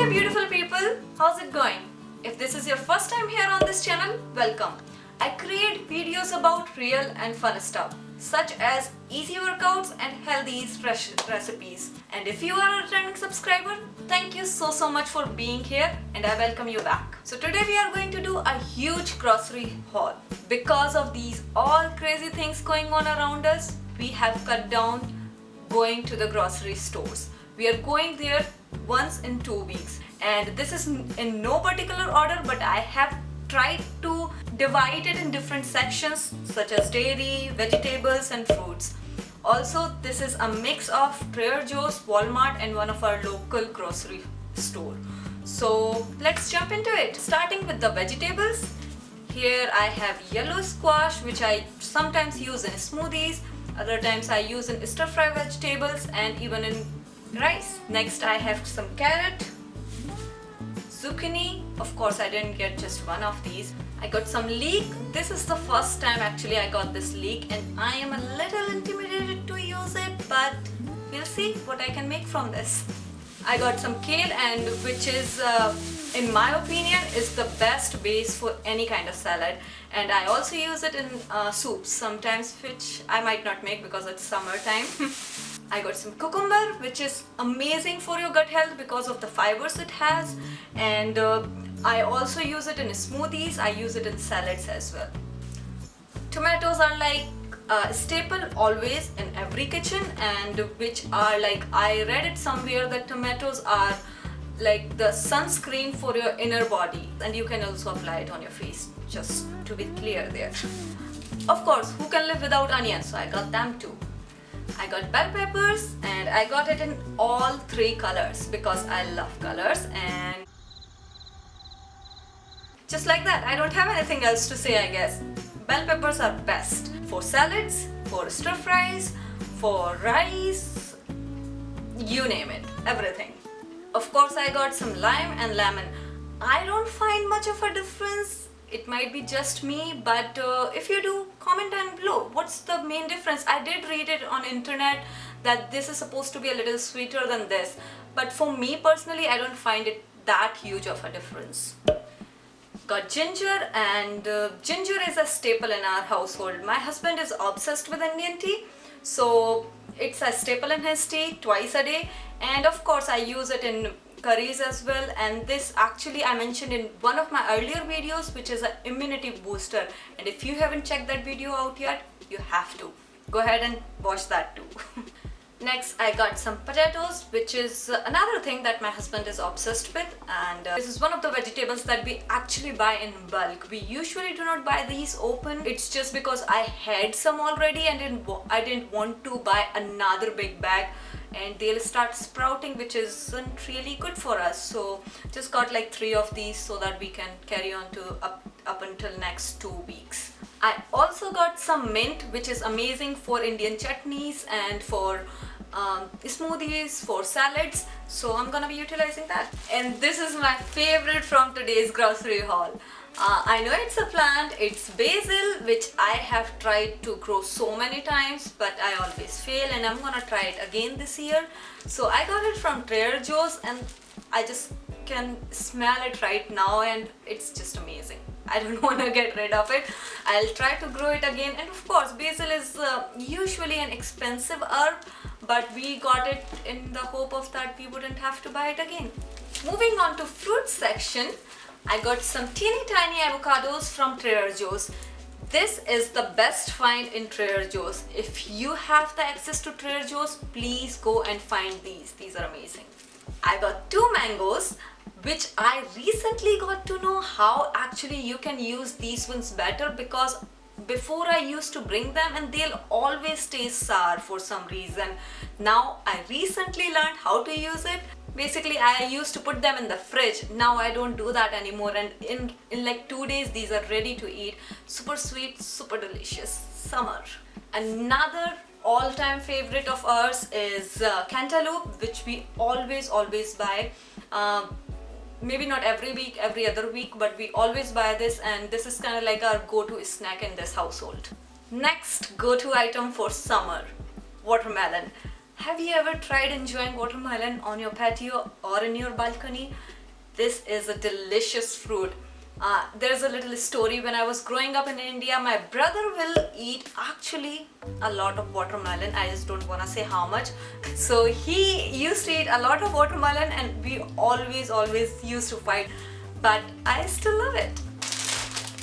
Hey beautiful people, how's it going? If this is your first time here on this channel, welcome. I create videos about real and fun stuff such as easy workouts and healthy recipes. And if you are a returning subscriber, thank you so much for being here and I welcome you back. So today we are going to do a huge grocery haul. Because of these all crazy things going on around us, we have cut down going to the grocery stores. We are going there once in 2 weeks, and this is in no particular order, but I have tried to divide it in different sections such as dairy, vegetables and fruits. Also, this is a mix of Trader Joe's, Walmart and one of our local grocery store. So let's jump into it. Starting with the vegetables, here I have yellow squash, which I sometimes use in smoothies, other times I use in stir fry vegetables and even in rice. Next I have some carrot, zucchini. Of course I didn't get just one of these. I got some leek. This is the first time actually I got this leek and I am a little intimidated to use it, but we'll see what I can make from this. I got some kale, and which is in my opinion is the best base for any kind of salad, and I also use it in soups sometimes, which I might not make because it's summertime. I got some cucumber, which is amazing for your gut health because of the fibers it has, and I also use it in smoothies. I use it in salads as well. Tomatoes are like a staple always in every kitchen, and which are like, I read it somewhere that tomatoes are like the sunscreen for your inner body, and you can also apply it on your face, just to be clear there. Of course, who can live without onions? So I got them too. I got bell peppers, and I got it in all 3 colors because I love colors, and just like that, I don't have anything else to say, I guess. Bell peppers are best for salads, for stir fries, for rice, you name it, everything. Of course I got some lime and lemon. I don't find much of a difference. It might be just me, but if you do, comment down below. What's the main difference? I did read it on internet that this is supposed to be a little sweeter than this, but for me personally, I don't find it that huge of a difference. Got ginger, and ginger is a staple in our household. My husband is obsessed with Indian tea, so it's a staple in his tea twice a day, and of course I use it in curries as well. And this actually I mentioned in one of my earlier videos, which is an immunity booster, and if you haven't checked that video out yet, you have to go ahead and watch that too. Next I got some potatoes, which is another thing that my husband is obsessed with, and this is one of the vegetables that we actually buy in bulk. We usually do not buy these open. It's just because I had some already and I didn't want to buy another big bag and they'll start sprouting, which isn't really good for us. So just got like 3 of these so that we can carry on to up until next 2 weeks. I also got some mint, which is amazing for Indian chutneys and for smoothies, for salads, so I'm gonna be utilizing that. And this is my favorite from today's grocery haul. I know it's a plant, it's basil, which I have tried to grow so many times, but I always fail, and I'm gonna try it again this year. So I got it from Trader Joe's and I just can smell it right now and it's just amazing. I don't want to get rid of it. I'll try to grow it again, and of course basil is usually an expensive herb, but we got it in the hope of that we wouldn't have to buy it again. Moving on to fruit section, I got some teeny tiny avocados from Trader Joe's. This is the best find in Trader Joe's. If you have the access to Trader Joe's, please go and find these. These are amazing. I got 2 mangoes, which I recently got to know how actually you can use these ones better, because before I used to bring them and they'll always taste sour for some reason. Now I recently learned how to use it. Basically I used to put them in the fridge. Now I don't do that anymore, and in like 2 days these are ready to eat. Super sweet, super delicious. Summer. Another all-time favorite of ours is cantaloupe, which we always buy. Maybe not every week, every other week, but we always buy this, and this is kind of like our go-to snack in this household. Next go-to item for summer, watermelon. Have you ever tried enjoying watermelon on your patio or in your balcony? This is a delicious fruit. There's a little story. When I was growing up in India, my brother will eat actually a lot of watermelon. I just don't want to say how much. So he used to eat a lot of watermelon and we always used to fight. But I still love it.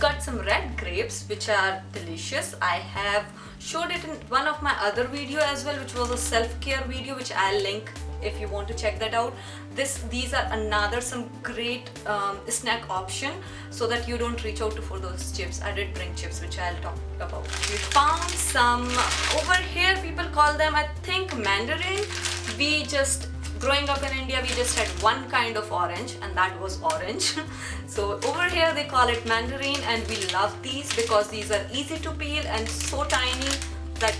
Got some red grapes which are delicious. I have showed it in one of my other video as well, which was a self-care video, which I'll link if you want to check that out. These are another some great snack option, so that you don't reach out for those chips. I did bring chips, which I'll talk about. We found some over here, people call them, I think, mandarin. Growing up in India, we just had one kind of orange, and that was orange. So over here they call it mandarin, and we love these because these are easy to peel and so tiny that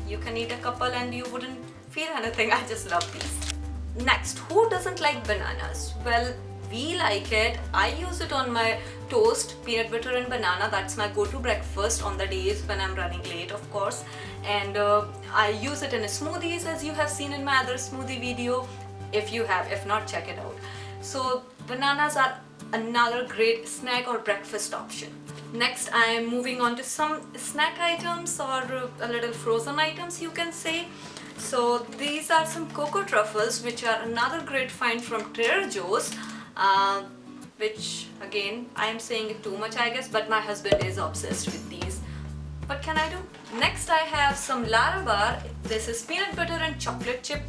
you can eat a couple and you wouldn't feel anything. I just love these. Next, who doesn't like bananas? Well, we like it. I use it on my toast, peanut butter and banana. That's my go-to breakfast on the days when I'm running late, of course. And I use it in smoothies, as you have seen in my other smoothie video. If not, check it out. So bananas are another great snack or breakfast option. Next, I am moving on to some snack items, or a little frozen items, you can say. So these are some cocoa truffles, which are another great find from Trader Joe's, which again, I am saying it too much I guess, but my husband is obsessed with these. What can I do? Next, I have some Larabar. This is peanut butter and chocolate chip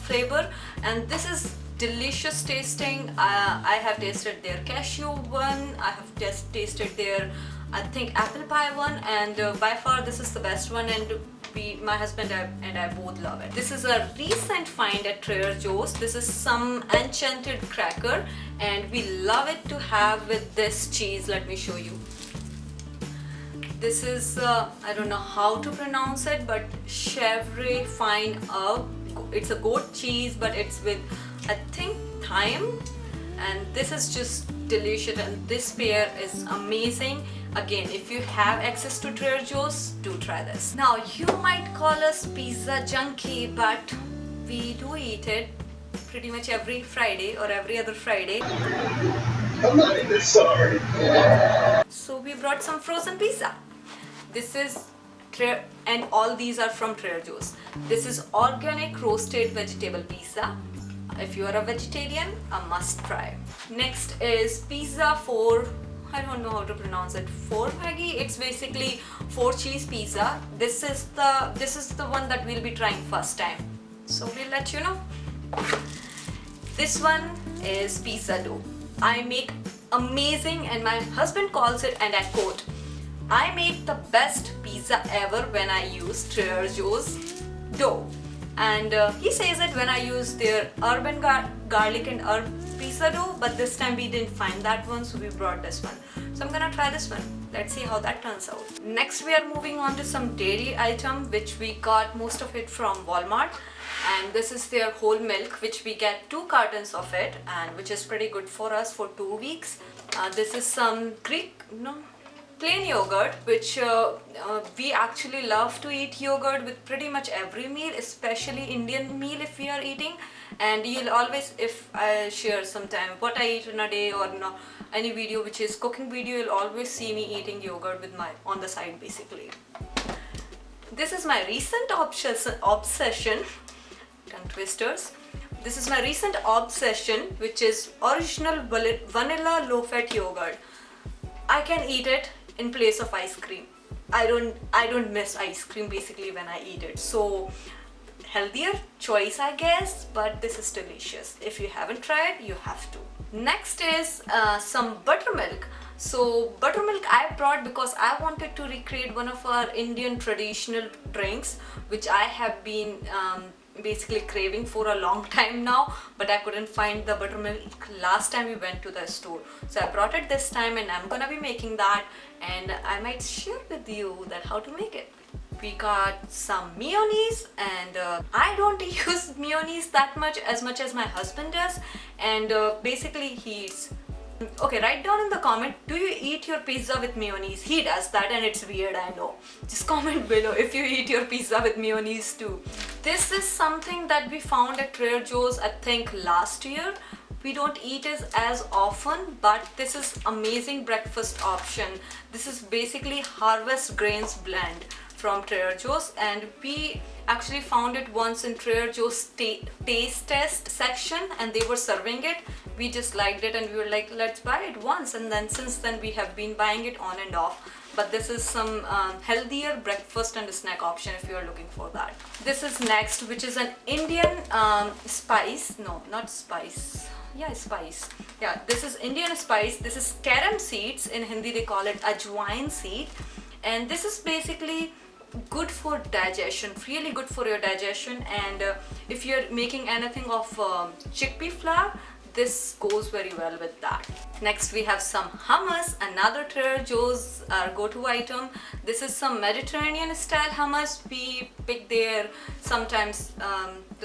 flavor, and this is delicious tasting. I have tasted their cashew one, I have just tasted their, I think, apple pie one, and by far this is the best one, and my husband and I both love it. This is a recent find at Trader Joe's. This is some enchanted cracker, and we love it to have with this cheese. Let me show you. This is I don't know how to pronounce it, but chèvre fine herb. It's a goat cheese, but it's with, I think, thyme, and this is just delicious, and this pair is amazing. Again, if you have access to Trader Joe's, do try this. Now, you might call us pizza junkie, but we do eat it pretty much every Friday or every other Friday. I'm not even sorry. So we brought some frozen pizza. This is and all these are from Trader Joe's. This is organic roasted vegetable pizza. If you are a vegetarian, a must try. Next is pizza for, I don't know how to pronounce it, 4 Maggi. It's basically 4 cheese pizza. This is the one that we'll be trying first time. So we'll let you know. This one is pizza dough. I make amazing, and my husband calls it, and I quote, I make the best pizza ever when I use Trader Joe's dough. And he says it when I use their urban garlic and herb pizza dough, but this time we didn't find that one, so we brought this one. So I'm gonna try this one. Let's see how that turns out. Next, we are moving on to some dairy item, which we got most of it from Walmart. And this is their whole milk, which we get 2 cartons of it, and which is pretty good for us for 2 weeks. This is some plain yogurt, which we actually love to eat yogurt with pretty much every meal, especially Indian meal if we are eating. And you'll always, if I share sometime what I eat in a day, or any video which is cooking video, you'll always see me eating yogurt with on the side basically. This is my recent obsession, tongue twisters. This is my recent obsession, which is original vanilla low-fat yogurt. I can eat it in place of ice cream. I don't miss ice cream basically when I eat it. So healthier choice, I guess, but this is delicious. If you haven't tried, you have to. Next is some buttermilk. So buttermilk I brought because I wanted to recreate one of our Indian traditional drinks, which I have been basically craving for a long time now, but I couldn't find the buttermilk last time we went to the store. So I brought it this time, and I'm gonna be making that, and I might share with you that how to make it. We got some mayonnaise, and I don't use mayonnaise that much as my husband does, and basically he's okay. Write down in the comment, do you eat your pizza with mayonnaise? He does that, and it's weird, I know. Just comment below if you eat your pizza with mayonnaise too. This is something that we found at Trader Joe's, I think last year. We don't eat it as often, but this is amazing breakfast option. This is basically harvest grains blend from Trader Joe's, and we actually found it once in Trader Joe's taste test section, and they were serving it. We just liked it and we were like, let's buy it once, and then since then we have been buying it on and off. But this is some healthier breakfast and snack option if you are looking for that. This is next, which is an Indian spice. No, not spice. Yeah, spice. Yeah, this is Indian spice. This is carom seeds. In Hindi they call it ajwain seed, and this is basically good for digestion, really good for your digestion. And if you're making anything of chickpea flour, this goes very well with that. Next we have some hummus, another Trader Joe's go-to item. This is some Mediterranean style hummus. We pick there sometimes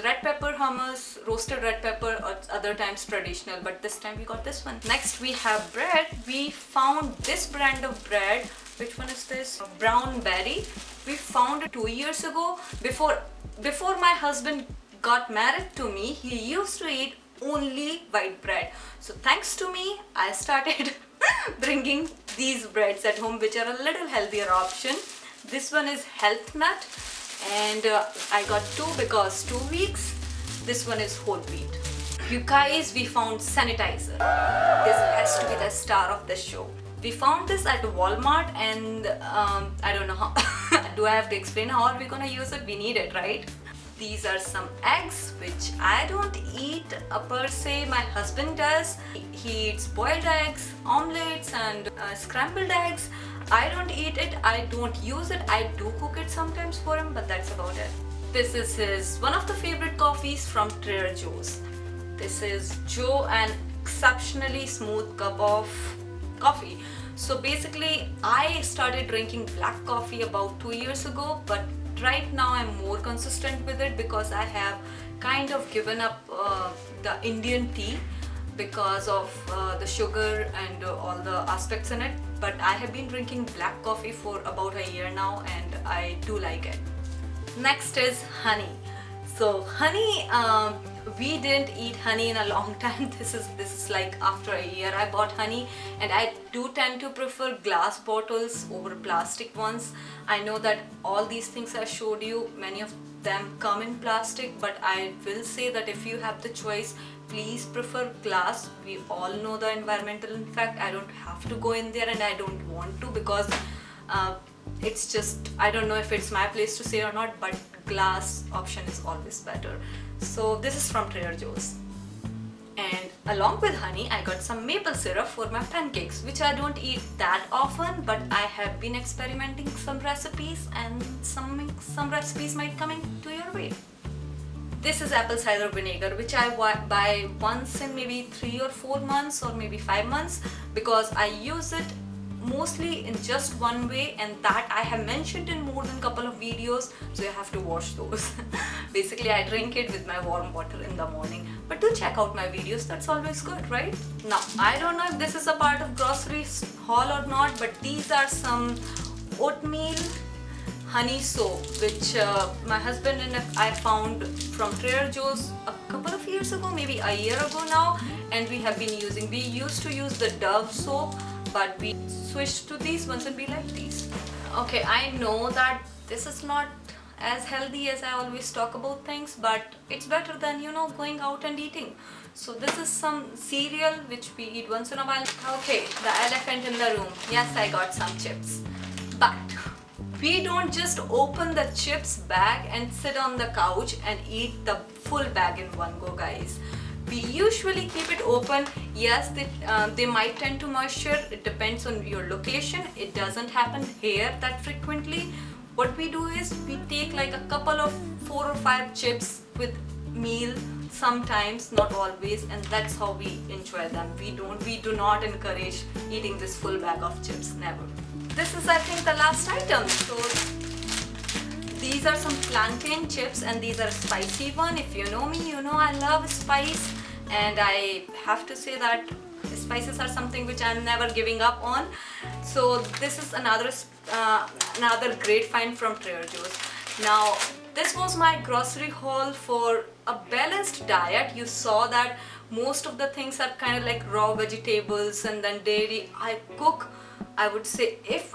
red pepper hummus, roasted red pepper, or other times traditional, but this time we got this one. Next we have bread. We found this brand of bread. Which one is this? Brown berry. We found it 2 years ago. Before my husband got married to me, he used to eat only white bread. So thanks to me, I started bringing these breads at home, which are a little healthier option. This one is health nut, and I got 2 because 2 weeks. This one is whole wheat. You guys, we found sanitizer. This has to be the star of the show. We found this at Walmart, and I don't know how do I have to explain how are we gonna use it? We need it, right? These are some eggs, which I don't eat per se. My husband does. He eats boiled eggs, omelets, and scrambled eggs. I don't eat it. I don't use it. I do cook it sometimes for him, but that's about it. This is one of the favorite coffees from Trader Joe's. This is Joe, an exceptionally smooth cup of coffee. So basically I started drinking black coffee about 2 years ago, but right now I'm more consistent with it because I have kind of given up the Indian tea because of the sugar and all the aspects in it. But I have been drinking black coffee for about a year now, and I do like it. Next is honey. So honey, we didn't eat honey in a long time. This is like after a year I bought honey, and I do tend to prefer glass bottles over plastic ones. I know that all these things I showed you, many of them come in plastic, but I will say that if you have the choice, please prefer glass. We all know the environmental impact. I don't have to go in there, and I don't want to, because it's just, I don't know if it's my place to say or not, but glass option is always better. So this is from Trader Joe's. And along with honey, I got some maple syrup for my pancakes, which I don't eat that often, but I have been experimenting some recipes, and some recipes might come into your way. This is apple cider vinegar, which I buy once in maybe 3 or 4 months, or maybe 5 months, because I use it mostly in just one way, and that I have mentioned in more than a couple of videos, so you have to watch those. Basically I drink it with my warm water in the morning, but do check out my videos, that's always good, right? Now I don't know if this is a part of groceries haul or not, but these are some oatmeal honey soap, which my husband and I found from Trader Joe's a couple of years ago, maybe a year ago now, and we have been using. We used to use the Dove soap, but we switched to these ones and we like these. Okay, I know that this is not as healthy as I always talk about things, but it's better than, you know, going out and eating. So this is some cereal which we eat once in a while. Okay, the elephant in the room. Yes, I got some chips, but we don't just open the chips bag and sit on the couch and eat the full bag in one go, guys. We usually keep it open. Yes, they might tend to moisture. It depends on your location. It doesn't happen here that frequently. What we do is we take like a couple of 4 or 5 chips with meal, sometimes, not always, and that's how we enjoy them. We do not encourage eating this full bag of chips, never. This is, I think, the last item. So these are some plantain chips, and these are spicy one. If you know me, you know I love spice, and I have to say that spices are something which I'm never giving up on. So this is another great find from Trader Joe's. Now this was my grocery haul for a balanced diet. You saw that Most of the things are kind of like raw vegetables and then dairy. I cook, I would say, if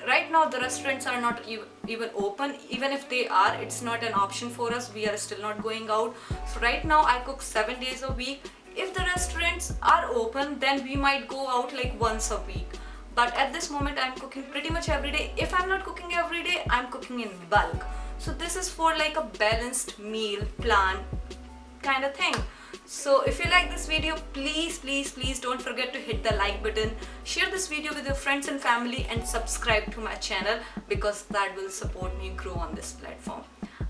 right now the restaurants are not even open. Even if they are, it's not an option for us. We are still not going out. So right now I cook 7 days a week. If the restaurants are open, then we might go out like once a week. But at this moment I'm cooking pretty much every day. If I'm not cooking every day, I'm cooking in bulk. So this is for like a balanced meal plan kind of thing. So if you like this video, please don't forget to hit the like button, share this video with your friends and family, and subscribe to my channel, because that will support me grow on this platform.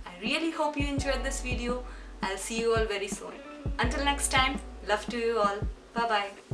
I really hope you enjoyed this video. I'll see you all very soon. Until next time, love to you all. Bye bye.